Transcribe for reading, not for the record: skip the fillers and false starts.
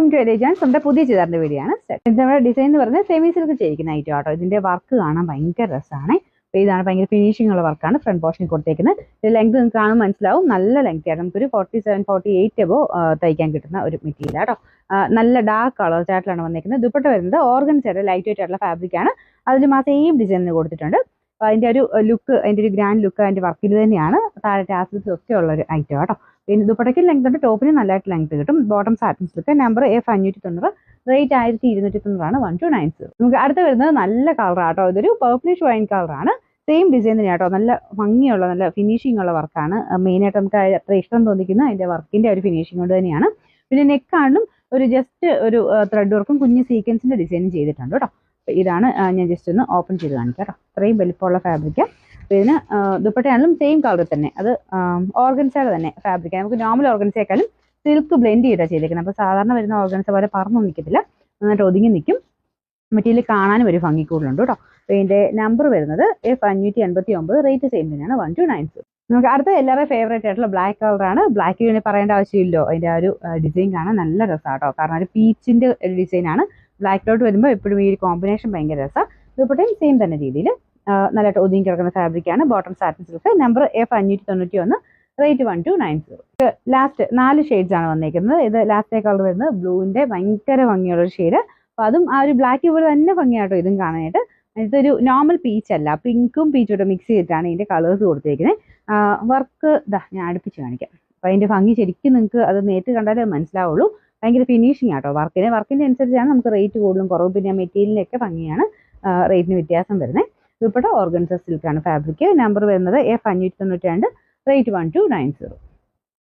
Welcome to എലിജൻസ്. നമ്മുടെ പുതിയ ചുരിദാറിന്റെ video ആണ്. നമ്മുടെ ഡിസൈൻ എന്ന് പറഞ്ഞാൽ സെമി സിൽക്ക് ചെയ്യിക്കുന്ന ഐറ്റം ആട്ടോ. ഇതിന്റെ വർക്ക് കാണാൻ ഭയങ്കര രസമാണ്. അപ്പോൾ ഇതാണ് ഭയങ്കര ഫിനിഷിംഗ് ഉള്ള വർക്കാണ് ഫ്രണ്ട് പോർഷനിൽ കൊടുത്തേക്കുന്നത്. ഇത് ലെങ്ത് നിങ്ങൾക്ക് കാണാൻ മനസ്സിലാവും, നല്ല ലെങ്ത് ആണ്. നമുക്കൊരു 47-48 എബോ തയ്ക്കാൻ കിട്ടുന്ന ഒരു മെറ്റീരിയൽ ആട്ടോ. നല്ല ഡാർക്ക് കളർ ചാർട്ടിലാണ് വന്നിരിക്കുന്നത്. ദുപ്പട്ട വരുന്നത് ഓർഗൻസയുടെ ലൈറ്റ് വെയിറ്റ് ആയിട്ടുള്ള ഫാബ്രിക് ആണ്. അതിൽ സെയിം ഡിസൈനിന് കൊടുത്തിട്ടുണ്ട്. അപ്പോൾ അതിൻ്റെ ഒരു ലുക്ക്, അതിൻ്റെ ഒരു ഗ്രാൻഡ് ലുക്ക് അതിൻ്റെ വർക്കിൽ തന്നെയാണ്. താഴെ ടാസിൽസും ഒക്കെ ഉള്ള ഒരു ഐറ്റം ആട്ടോ. പിന്നെ ദുപ്പട്ടയ്ക്ക് ലെങ്ത് ഉണ്ട്, ടോപ്പിന് നല്ലതായിട്ട് ലെങ്ത് കിട്ടും. Bottom satin silk, number F590, rate 1290 1290. നമുക്ക് അടുത്ത് വരുന്നത് നല്ല കളർ ആട്ടോ. ഇതൊരു പർപ്പിളിഷ് വൈൻ കളറാണ്. സെയിം ഡിസൈൻ തന്നെയാണ് കേട്ടോ. നല്ല ഭംഗിയുള്ള നല്ല ഫിനിഷിംഗ് ഉള്ള വർക്കാണ്. മെയിനായിട്ട് നമുക്ക് അത്ര ഇഷ്ടം തോന്നിക്കുന്ന അതിൻ്റെ വർക്കിൻ്റെ ഒരു ഫിനിഷിംഗ് കൊണ്ട് തന്നെയാണ്. പിന്നെ നെക്കാണിലും ഒരു ജസ്റ്റ് ഒരു ത്രെഡ് വർക്കും കുഞ്ഞ് സീക്വൻസിൻ്റെ ഡിസൈനും ചെയ്തിട്ടുണ്ട് കേട്ടോ. ഇതാണ് ഞാൻ ജസ്റ്റ് ഒന്ന് ഓപ്പൺ ചെയ്ത് കാണിക്കാം കേട്ടോ. അത്രയും വലിപ്പമുള്ള ഫാബ്രിക്. ഇതിന് ദുപ്പട്ടയാണെങ്കിലും സെയിം കളറിൽ തന്നെ, അത് ഓർഗൻസയുടെ തന്നെ ഫാബ്രിക്. നമുക്ക് നോർമൽ ഓർഗൻസയേക്കാളും സിൽക്ക് ബ്ലെൻഡ് ചെയ്താണ് ചെയ്തേക്കുന്നത്. അപ്പോൾ സാധാരണ വരുന്ന ഓർഗൻസ പോലെ പറന്നു നിൽക്കത്തില്ല, നന്നായിട്ട് ഒതുങ്ങി നിൽക്കും. മെറ്റീരിയൽ കാണാനും ഒരു ഭംഗി കൂടുതലുണ്ട് കേട്ടോ. അപ്പോൾ ഇതിൻ്റെ നമ്പർ വരുന്നത് F589, റേറ്റ് സെയിം തന്നെയാണ് 1290. നമുക്ക് അടുത്ത എല്ലാവരുടെയും ഫേവറേറ്റ് ആയിട്ടുള്ള ബ്ലാക്ക് കളറാണ്. ബ്ലാക്ക് പിന്നെ പറയേണ്ട ആവശ്യമില്ലോ. അതിൻ്റെ ആ ഒരു ഡിസൈൻ കാണാൻ നല്ല രസമാണ് കേട്ടോ. കാരണം ഒരു പീച്ചിൻ്റെ ഒരു ഡിസൈനാണ്. ബ്ലാക്കിലോട്ട് വരുമ്പോൾ എപ്പോഴും ഈ ഒരു കോമ്പിനേഷൻ ഭയങ്കര രസമാണ്. ദുപ്പട്ടയും സെയിം തന്നെ രീതിയിൽ നല്ലതായിട്ട് ഒതുങ്ങി കിടക്കുന്ന ഫാബ്രിക്കാണ്. Bottom satin silk, number F591, rate 1290. Last 4 shades ആണ് വന്നിരിക്കുന്നത്. ഇത് ലാസ്റ്റേ കളർ വരുന്നത് ബ്ലൂവിൻ്റെ ഭയങ്കര ഭംഗിയുള്ളൊരു ഷെയ്ഡ്. അപ്പോൾ അതും ആ ഒരു ബ്ലാക്ക് പോലെ തന്നെ ഭംഗിയാട്ടോ ഇതും കാണാനായിട്ട്. ഇതൊരു നോർമൽ പീച്ച് അല്ല, പിങ്കും പീച്ചോട്ട് മിക്സ് ചെയ്തിട്ടാണ് ഇതിൻ്റെ കളേഴ്സ് കൊടുത്തിരിക്കുന്നത്. വർക്ക് ഞാൻ അടുപ്പിച്ച് കാണിക്കാം. അപ്പോൾ അതിൻ്റെ ഭംഗി ശരിക്കും നിങ്ങൾക്ക് അത് നേരിട്ട് കണ്ടാലേ മനസ്സിലാവുള്ളൂ. ഭയങ്കര ഫിനിഷിംഗ് ആട്ടോ വർക്കിൻ്റെ അനുസരിച്ചാണ് നമുക്ക് റേറ്റ് കൂടുതലും കുറവും. പിന്നെ മെറ്റീരിയലിനൊക്കെ ഭംഗിയാണ് റേറ്റിന് വ്യത്യാസം വരുന്നത്. ദുപ്പട്ട ഓർഗൻസ സിൽക്കാണ് ഫാബ്രിക്. നമ്പർ വരുന്നത് F592, റേറ്റ് 1290.